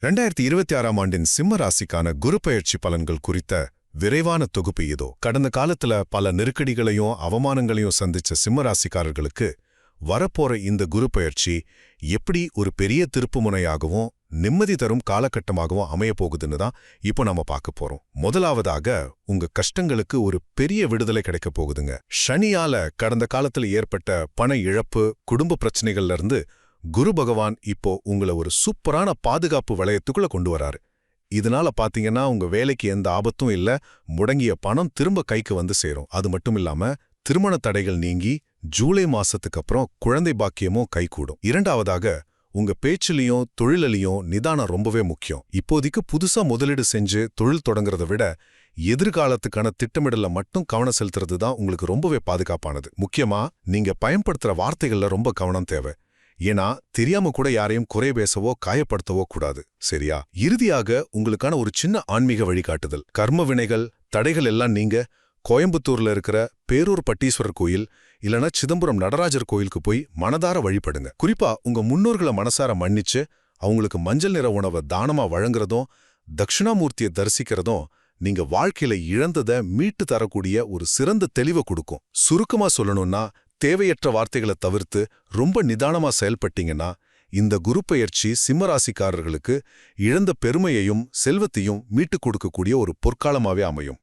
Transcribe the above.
2026ஆம் ஆண்டின் சிம்ம ராசிக்கான குரு பெயர்ச்சி பலன்கள் குறித்த விரைவான தொகுப்பு இதோ. கடந்த காலத்துல பல நெருக்கடிகளையும் அவமானங்களையும் சந்திச்ச சிம்ம ராசிக்காரர்களுக்கு வரப்போற இந்த குரு பெயர்ச்சி எப்படி ஒரு பெரிய திருப்புமுனையாகவும் நிம்மதி தரும் காலகட்டமாகவும் அமைய போகுதுன்னு தான் இப்போ நாம பார்க்க போறோம். முதலாவதாக உங்க கஷ்டங்களுக்கு ஒரு பெரிய விடுதலை கிடைக்க போகுதுங்க. சனியால கடந்த காலத்துல ஏற்பட்ட பண இழப்பு, குடும்ப பிரச்சனைகள்ல இருந்து குரு பகவான் இப்போ உங்களை ஒரு சூப்பரான பாதுகாப்பு வளையத்துக்குள்ள கொண்டு வராரு. இதனால பாத்தீங்கன்னா உங்க வேலைக்கு எந்த ஆபத்தும் இல்ல, முடங்கிய பணம் திரும்ப கைக்கு வந்து சேரும். அது மட்டும் இல்லாம திருமண தடைகள் நீங்கி ஜூலை மாசத்துக்கு அப்புறம் குழந்தை பாக்கியமும் கைகூடும். இரண்டாவதாக உங்க பேச்சிலையும் தொழிலிலையும் நிதானம் ரொம்பவே முக்கியம். இப்போதைக்கு புதுசா முதலீடு செஞ்சு தொழில் தொடங்குறத விட எதிர்காலத்துக்கான திட்டமிடல மட்டும் கவனம் செலுத்துறது தான் உங்களுக்கு ரொம்பவே பாதுகாப்பானது. முக்கியமா நீங்க பயன்படுத்துற வார்த்தைகள்ல ரொம்ப கவனம் தேவை. ஏன்னா தெரியாம கூட யாரையும் குறை பேசவோ காயப்படுத்தவோ கூடாது. சரியா? இறுதியாக உங்களுக்கான ஒரு சின்ன ஆன்மீக வழிகாட்டுதல். கர்ம வினைகள், தடைகள் எல்லாம் நீங்க கோயம்புத்தூர்ல இருக்கிற பேரூர் பட்டீஸ்வரர் கோயில் இல்லனா சிதம்பரம் நடராஜர் கோயிலுக்கு போய் மனதார வழிபடுங்க. குறிப்பா உங்க முன்னோர்களை மனசார மன்னிச்சு அவங்களுக்கு மஞ்சள் நிற உணவை தானமா வழங்குறதும் தட்சிணாமூர்த்தியை தரிசிக்கிறதும் நீங்க வாழ்க்கையில இழந்ததை மீட்டு தரக்கூடிய ஒரு சிறந்த தெளிவை கொடுக்கும். சுருக்கமா சொல்லணும்னா தேவையற்ற வார்த்தைகளை தவிர்த்து ரொம்ப நிதானமா செயல்பட்டீங்கன்னா இந்த குரு பெயர்ச்சி சிம்மராசிக்காரர்களுக்கு இழந்த பெருமையையும் செல்வத்தையும் மீட்டுக் கொடுக்கக்கூடிய ஒரு பொற்காலமாவே அமையும்.